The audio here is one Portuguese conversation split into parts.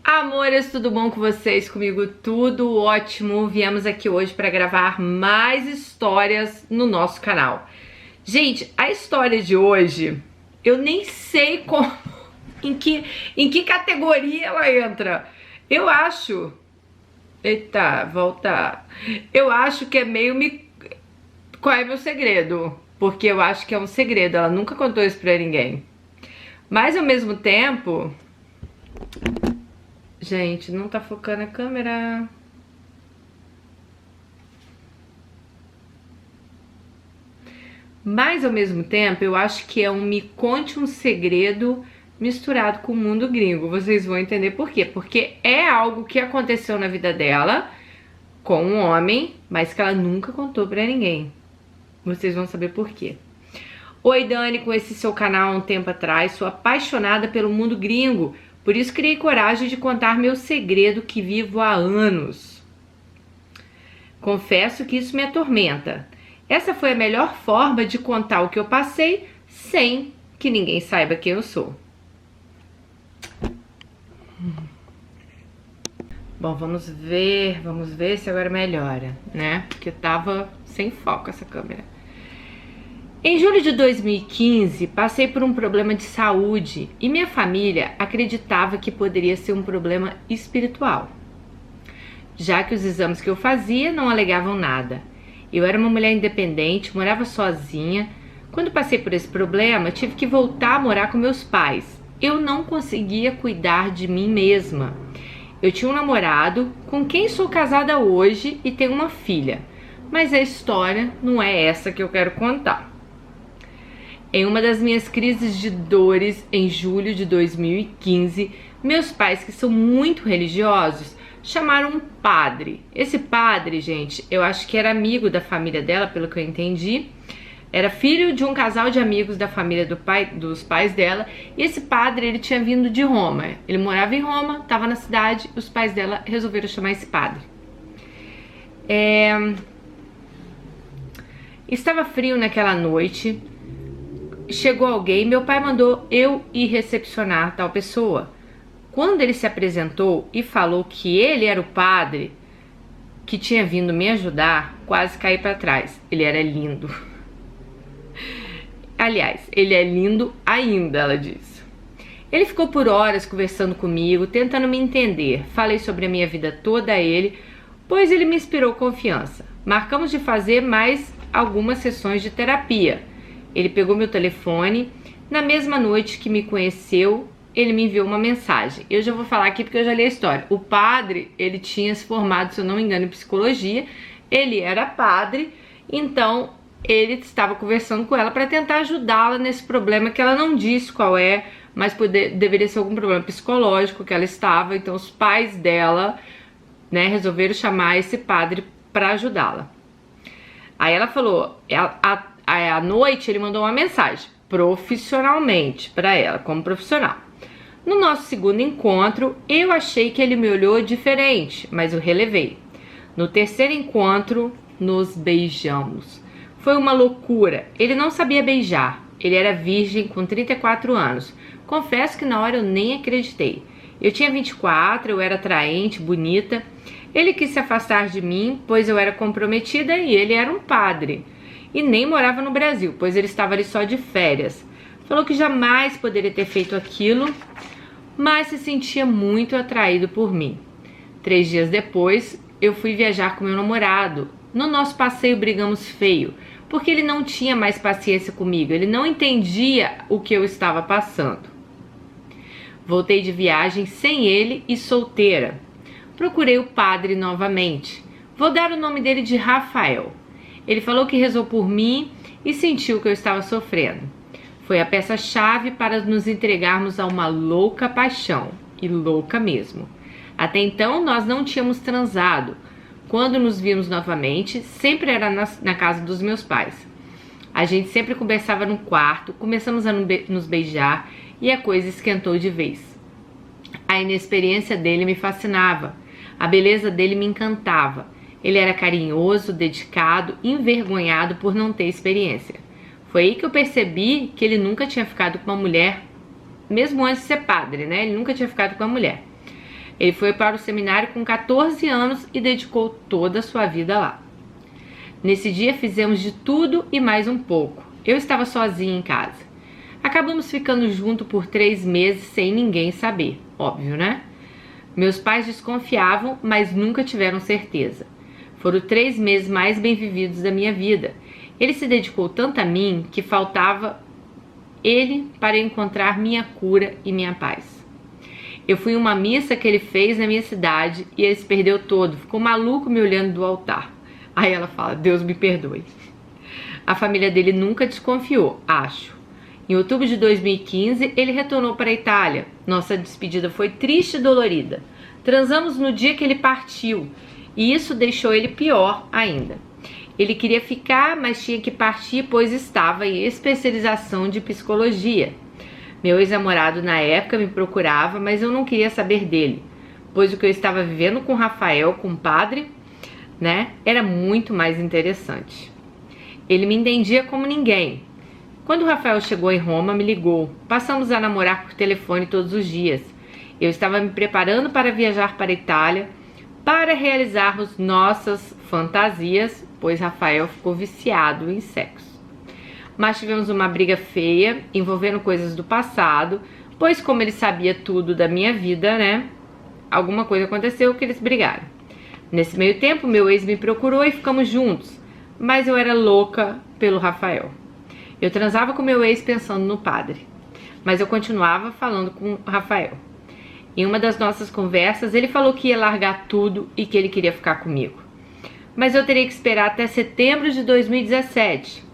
Amores, tudo bom com vocês? Comigo tudo ótimo. Viemos aqui hoje para gravar mais histórias no nosso canal. Gente, a história de hoje, eu nem sei como, em que categoria ela entra. Eu acho... Eita, volta. Eu acho que é meio... Qual é meu segredo? Porque eu acho que é um segredo. Ela nunca contou isso pra ninguém. Mas ao mesmo tempo... Gente, não tá focando a câmera. Mas ao mesmo tempo, eu acho que é um me conte um segredo misturado com o mundo gringo. Vocês vão entender por quê. Porque é algo que aconteceu na vida dela com um homem, mas que ela nunca contou pra ninguém. Vocês vão saber por quê. Oi, Dani, com esse seu canal há um tempo atrás, sou apaixonada pelo mundo gringo. Por isso criei coragem de contar meu segredo que vivo há anos. Confesso que isso me atormenta. Essa foi a melhor forma de contar o que eu passei sem que ninguém saiba quem eu sou. Bom, vamos ver se agora melhora, né? Porque tava sem foco essa câmera. Em julho de 2015, passei por um problema de saúde e minha família acreditava que poderia ser um problema espiritual, já que os exames que eu fazia não alegavam nada. Eu era uma mulher independente, morava sozinha. Quando passei por esse problema, tive que voltar a morar com meus pais. Eu não conseguia cuidar de mim mesma. Eu tinha um namorado com quem sou casada hoje e tenho uma filha, mas a história não é essa que eu quero contar. Em uma das minhas crises de dores, em julho de 2015, meus pais, que são muito religiosos, chamaram um padre. Esse padre, gente, eu acho que era amigo da família dela, pelo que eu entendi. Era filho de um casal de amigos da família dos pais dela. E esse padre, ele tinha vindo de Roma. Ele morava em Roma, estava na cidade, os pais dela resolveram chamar esse padre. Estava frio naquela noite. Chegou alguém, meu pai mandou eu ir recepcionar tal pessoa. Quando ele se apresentou e falou que ele era o padre que tinha vindo me ajudar, quase caí para trás. Ele era lindo. Aliás, ele é lindo ainda, ela disse. Ele ficou por horas conversando comigo, tentando me entender. Falei sobre a minha vida toda a ele, pois ele me inspirou confiança. Marcamos de fazer mais algumas sessões de terapia. Ele pegou meu telefone. Na mesma noite que me conheceu, ele me enviou uma mensagem. Eu já vou falar aqui porque eu já li a história. O padre, ele tinha se formado, se eu não me engano, em psicologia. Ele era padre, então ele estava conversando com ela para tentar ajudá-la nesse problema que ela não disse qual é, mas deveria ser algum problema psicológico que ela estava. Então os pais dela, né, resolveram chamar esse padre para ajudá-la. Aí ela falou, à noite ele mandou uma mensagem profissionalmente para ela, como profissional. No nosso segundo encontro, eu achei que ele me olhou diferente, mas eu relevei. No terceiro encontro, nos beijamos. Foi uma loucura. Ele não sabia beijar. Ele era virgem com 34 anos. Confesso que na hora eu nem acreditei. Eu tinha 24, eu era atraente, bonita. Ele quis se afastar de mim, pois eu era comprometida e ele era um padre. E nem morava no Brasil, pois ele estava ali só de férias. Falou que jamais poderia ter feito aquilo, mas se sentia muito atraído por mim. 3 dias depois, eu fui viajar com meu namorado. No nosso passeio brigamos feio, porque ele não tinha mais paciência comigo, ele não entendia o que eu estava passando. Voltei de viagem sem ele e solteira. Procurei o padre novamente. Vou dar o nome dele de Rafael. Ele falou que rezou por mim e sentiu que eu estava sofrendo. Foi a peça-chave para nos entregarmos a uma louca paixão. E louca mesmo. Até então, nós não tínhamos transado. Quando nos vimos novamente, sempre era na casa dos meus pais. A gente sempre conversava no quarto, começamos a nos beijar e a coisa esquentou de vez. A inexperiência dele me fascinava. A beleza dele me encantava. Ele era carinhoso, dedicado, envergonhado por não ter experiência. Foi aí que eu percebi que ele nunca tinha ficado com uma mulher, mesmo antes de ser padre, né? Ele nunca tinha ficado com uma mulher. Ele foi para o seminário com 14 anos e dedicou toda a sua vida lá. Nesse dia fizemos de tudo e mais um pouco. Eu estava sozinha em casa. Acabamos ficando juntos por 3 meses sem ninguém saber. Óbvio, né? Meus pais desconfiavam, mas nunca tiveram certeza. Foram 3 meses mais bem vividos da minha vida. Ele se dedicou tanto a mim que faltava ele para encontrar minha cura e minha paz. Eu fui em uma missa que ele fez na minha cidade e ele se perdeu todo. Ficou maluco me olhando do altar. Aí ela fala, Deus me perdoe. A família dele nunca desconfiou, acho. Em outubro de 2015, ele retornou para a Itália. Nossa despedida foi triste e dolorida. Transamos no dia que ele partiu e isso deixou ele pior ainda. Ele queria ficar, mas tinha que partir, pois estava em especialização de psicologia. Meu ex-namorado na época me procurava, mas eu não queria saber dele, pois o que eu estava vivendo com o Rafael, com o padre, né, era muito mais interessante. Ele me entendia como ninguém. Quando o Rafael chegou em Roma, me ligou. Passamos a namorar por telefone todos os dias. Eu estava me preparando para viajar para a Itália, para realizarmos nossas fantasias, pois Rafael ficou viciado em sexo. Mas tivemos uma briga feia, envolvendo coisas do passado, pois como ele sabia tudo da minha vida, né, alguma coisa aconteceu que eles brigaram. Nesse meio tempo, meu ex me procurou e ficamos juntos, mas eu era louca pelo Rafael. Eu transava com meu ex pensando no padre, mas eu continuava falando com o Rafael. Em uma das nossas conversas, ele falou que ia largar tudo e que ele queria ficar comigo. Mas eu teria que esperar até setembro de 2017.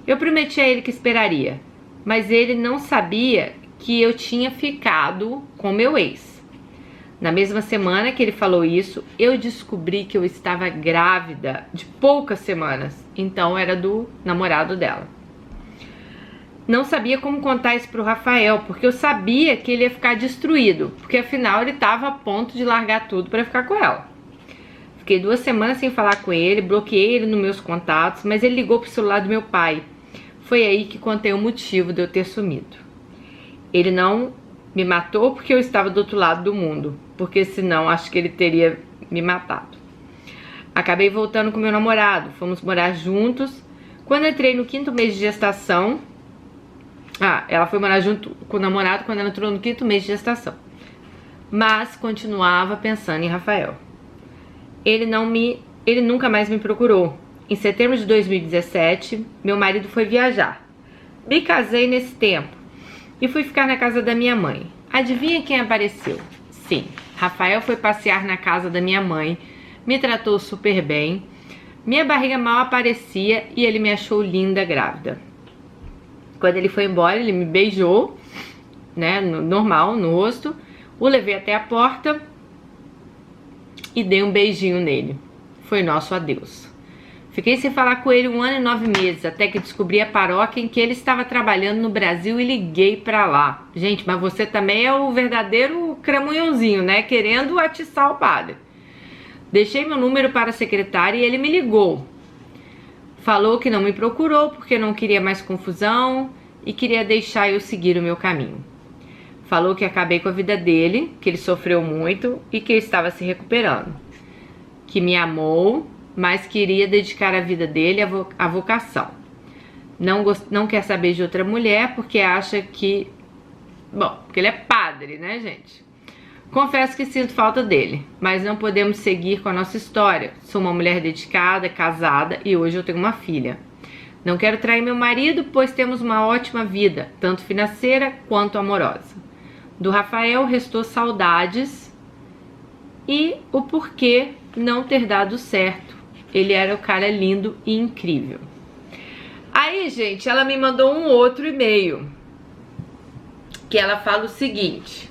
Eu prometi a ele que esperaria, mas ele não sabia que eu tinha ficado com meu ex. Na mesma semana que ele falou isso, eu descobri que eu estava grávida de poucas semanas, então era do namorado dela. Não sabia como contar isso pro Rafael, porque eu sabia que ele ia ficar destruído, porque afinal ele estava a ponto de largar tudo para ficar com ela. Fiquei 2 semanas sem falar com ele, bloqueei ele nos meus contatos, mas ele ligou pro celular do meu pai. Foi aí que contei o motivo de eu ter sumido. Ele não me matou porque eu estava do outro lado do mundo, porque senão acho que ele teria me matado. Acabei voltando com meu namorado, fomos morar juntos. Quando entrei no 5º mês de gestação... ela foi morar junto com o namorado quando ela entrou no 5º mês de gestação. Mas continuava pensando em Rafael. Ele nunca mais me procurou. Em setembro de 2017, meu marido foi viajar. Me casei nesse tempo e fui ficar na casa da minha mãe. Adivinha quem apareceu? Sim, Rafael foi passear na casa da minha mãe, me tratou super bem, minha barriga mal aparecia e ele me achou linda grávida. Quando ele foi embora, ele me beijou, né, normal, no rosto, o levei até a porta e dei um beijinho nele. Foi nosso adeus. Fiquei sem falar com ele 1 ano e 9 meses, até que descobri a paróquia em que ele estava trabalhando no Brasil e liguei pra lá. Gente, mas você também é o verdadeiro cramunhãozinho, né? Querendo atiçar o padre. Deixei meu número para a secretária e ele me ligou. Falou que não me procurou porque não queria mais confusão e queria deixar eu seguir o meu caminho. Falou que acabei com a vida dele, que ele sofreu muito e que estava se recuperando. Que me amou, mas queria dedicar a vida dele à vocação. Não quer saber de outra mulher porque acha que... Bom, porque ele é padre, né, gente? Confesso que sinto falta dele, mas não podemos seguir com a nossa história. Sou uma mulher dedicada, casada e hoje eu tenho uma filha. Não quero trair meu marido, pois temos uma ótima vida, tanto financeira quanto amorosa. Do Rafael restou saudades e o porquê não ter dado certo. Ele era um cara lindo e incrível. Aí, gente, ela me mandou um outro e-mail, que ela fala o seguinte: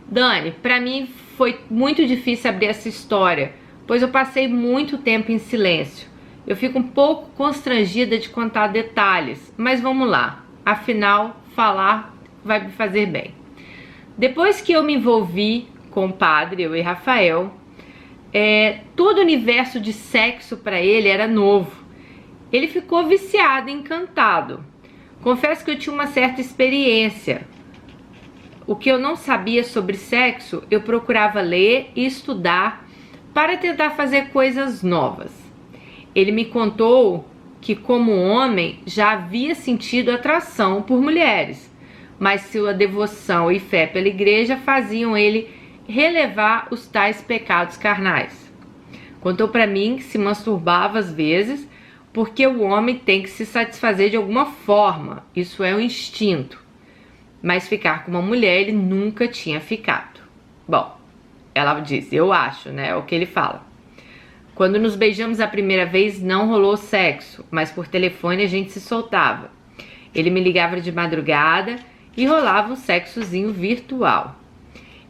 Dani, pra mim foi muito difícil abrir essa história, pois eu passei muito tempo em silêncio. Eu fico um pouco constrangida de contar detalhes, mas vamos lá. Afinal, falar vai me fazer bem. Depois que eu me envolvi com o padre, eu e Rafael, todo o universo de sexo pra ele era novo. Ele ficou viciado, encantado. Confesso que eu tinha uma certa experiência. o que eu não sabia sobre sexo, eu procurava ler e estudar para tentar fazer coisas novas. Ele me contou que, como homem, já havia sentido atração por mulheres, mas sua devoção e fé pela igreja faziam ele relevar os tais pecados carnais. Contou para mim que se masturbava às vezes, porque o homem tem que se satisfazer de alguma forma, isso é um instinto. Mas ficar com uma mulher ele nunca tinha ficado. Bom, ela diz, eu acho, né? É o que ele fala. Quando nos beijamos a primeira vez não rolou sexo, mas por telefone a gente se soltava. Ele me ligava de madrugada e rolava um sexozinho virtual.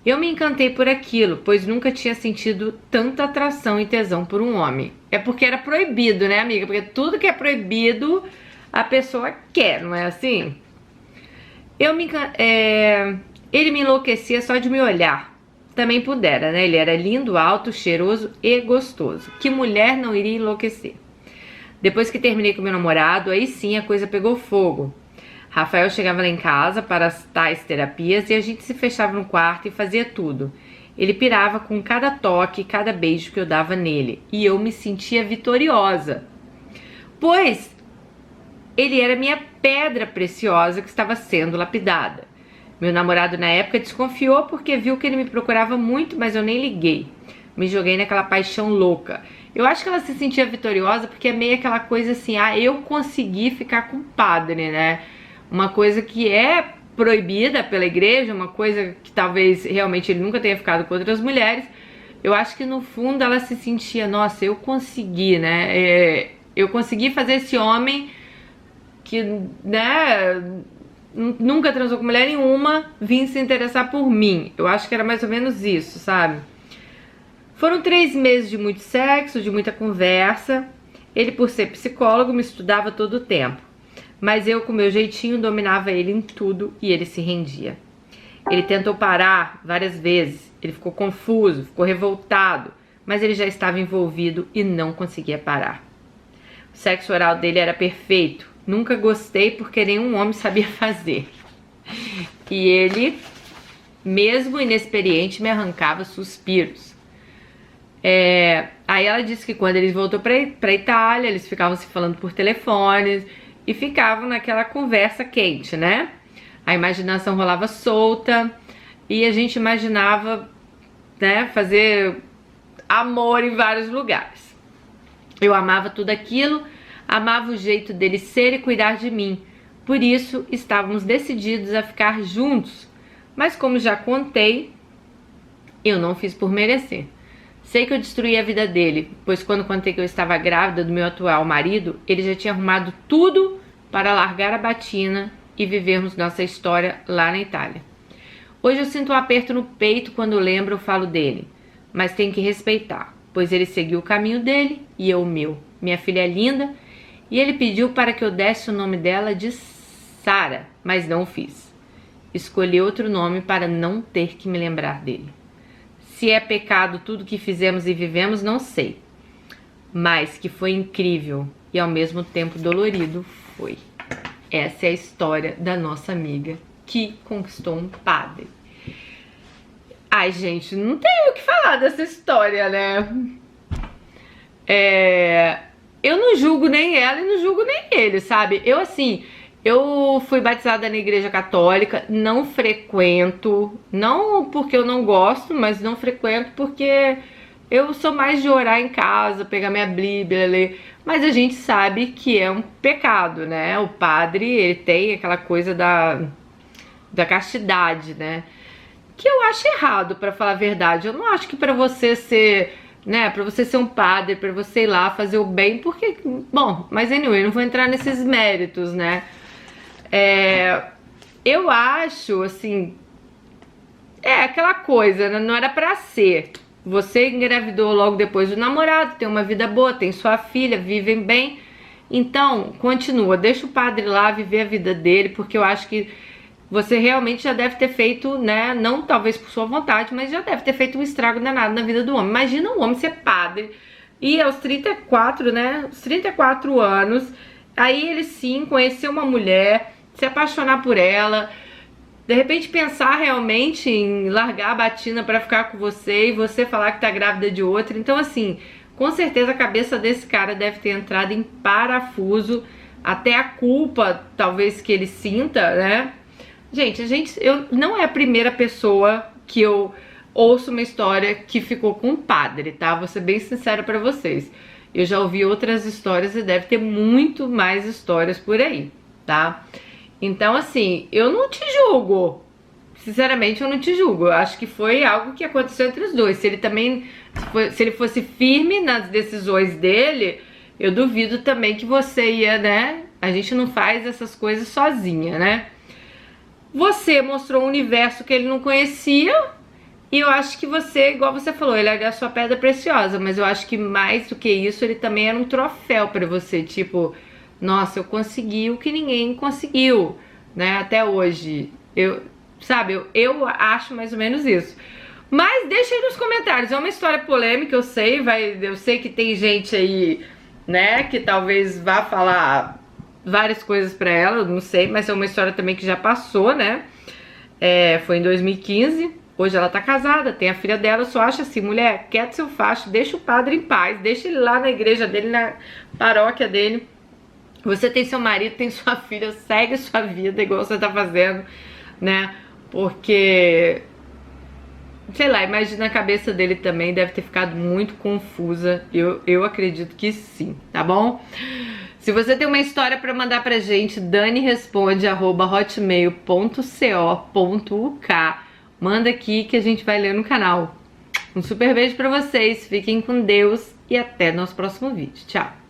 Eu me encantei por aquilo, pois nunca tinha sentido tanta atração e tesão por um homem. É porque era proibido, né, amiga? Porque tudo que é proibido a pessoa quer, não é assim? Ele me enlouquecia só de me olhar. Também pudera, né? Ele era lindo, alto, cheiroso e gostoso. Que mulher não iria enlouquecer? Depois que terminei com meu namorado, aí sim a coisa pegou fogo. Rafael chegava lá em casa para as tais terapias e a gente se fechava no quarto e fazia tudo. Ele pirava com cada toque, cada beijo que eu dava nele. E eu me sentia vitoriosa. Pois ele era minha pedra preciosa que estava sendo lapidada. Meu namorado na época desconfiou porque viu que ele me procurava muito, mas eu nem liguei. Me joguei naquela paixão louca. Eu acho que ela se sentia vitoriosa porque é meio aquela coisa assim, eu consegui ficar com o padre, né? Uma coisa que é proibida pela igreja, uma coisa que talvez realmente ele nunca tenha ficado com outras mulheres. Eu acho que no fundo ela se sentia, nossa, eu consegui, né? Eu consegui fazer esse homem que, né, nunca transou com mulher nenhuma, vir se interessar por mim. Eu acho que era mais ou menos isso, sabe? Foram 3 meses de muito sexo, de muita conversa. Ele, por ser psicólogo, me estudava todo o tempo. Mas eu, com meu jeitinho, dominava ele em tudo e ele se rendia. Ele tentou parar várias vezes. Ele ficou confuso, ficou revoltado, mas ele já estava envolvido e não conseguia parar. O sexo oral dele era perfeito. Nunca gostei porque nenhum homem sabia fazer. E ele, mesmo inexperiente, me arrancava suspiros. Aí ela disse que quando eles voltou pra Itália, eles ficavam se falando por telefone e ficavam naquela conversa quente, né? A imaginação rolava solta e a gente imaginava, né, fazer amor em vários lugares. Eu amava tudo aquilo, amava o jeito dele ser e cuidar de mim. Por isso, estávamos decididos a ficar juntos. Mas como já contei, eu não fiz por merecer. Sei que eu destruí a vida dele, pois quando contei que eu estava grávida do meu atual marido, ele já tinha arrumado tudo para largar a batina e vivermos nossa história lá na Itália. Hoje eu sinto um aperto no peito quando lembro ou falo dele, mas tenho que respeitar, pois ele seguiu o caminho dele e eu o meu. Minha filha é linda e ele pediu para que eu desse o nome dela de Sara, mas não o fiz. Escolhi outro nome para não ter que me lembrar dele. Se é pecado tudo que fizemos e vivemos, não sei. Mas que foi incrível e ao mesmo tempo dolorido, foi. Essa é a história da nossa amiga que conquistou um padre. Ai, gente, não tenho o que falar dessa história, né? Eu não julgo nem ela e não julgo nem ele, sabe? Eu fui batizada na igreja católica, não frequento, não porque eu não gosto, mas não frequento porque eu sou mais de orar em casa, pegar minha Bíblia, ler. Mas a gente sabe que é um pecado, né? O padre, ele tem aquela coisa da castidade, né? Que eu acho errado, pra falar a verdade. Eu não acho que pra você ser, né, pra você ser um padre, pra você ir lá fazer o bem, porque, bom, mas anyway, não vou entrar nesses méritos, né? Eu acho, assim, aquela coisa, né? Não era pra ser. Você engravidou logo depois do namorado, tem uma vida boa, tem sua filha, vivem bem. Então, continua, deixa o padre lá viver a vida dele, porque eu acho que você realmente já deve ter feito, né, não talvez por sua vontade, mas já deve ter feito um estrago danado na vida do homem. Imagina um homem ser padre e aos 34, né, os 34 anos, aí ele sim conheceu uma mulher, se apaixonar por ela, de repente pensar realmente em largar a batina pra ficar com você e você falar que tá grávida de outra. Então assim, com certeza a cabeça desse cara deve ter entrado em parafuso, até a culpa talvez que ele sinta, né? Gente, eu não é a primeira pessoa que eu ouço uma história que ficou com um padre, tá? Vou ser bem sincera pra vocês. Eu já ouvi outras histórias e deve ter muito mais histórias por aí, tá? Então, assim, eu não te julgo. Sinceramente, eu não te julgo. Eu acho que foi algo que aconteceu entre os dois. Se ele também, se ele fosse firme nas decisões dele, eu duvido também que você ia, né? A gente não faz essas coisas sozinha, né? Você mostrou um universo que ele não conhecia. E eu acho que você, igual você falou, ele era a sua pedra preciosa. Mas eu acho que mais do que isso, ele também era um troféu pra você. Tipo, nossa, eu consegui o que ninguém conseguiu, né? Até hoje. Eu acho mais ou menos isso. Mas deixa aí nos comentários. É uma história polêmica, eu sei. Eu sei que tem gente aí, né, que talvez vá falar várias coisas pra ela, eu não sei. Mas é uma história também que já passou, né? Foi em 2015. Hoje ela tá casada, tem a filha dela. Eu só acho assim, mulher, quieto seu facho, deixa o padre em paz, deixa ele lá na igreja dele, na paróquia dele. Você tem seu marido, tem sua filha, segue sua vida igual você tá fazendo, né? Porque, sei lá, imagina a cabeça dele também, deve ter ficado muito confusa. Eu acredito que sim, tá bom? Se você tem uma história pra mandar pra gente, daniresponde@hotmail.co.uk. Manda aqui que a gente vai ler no canal. Um super beijo pra vocês, fiquem com Deus e até nosso próximo vídeo. Tchau!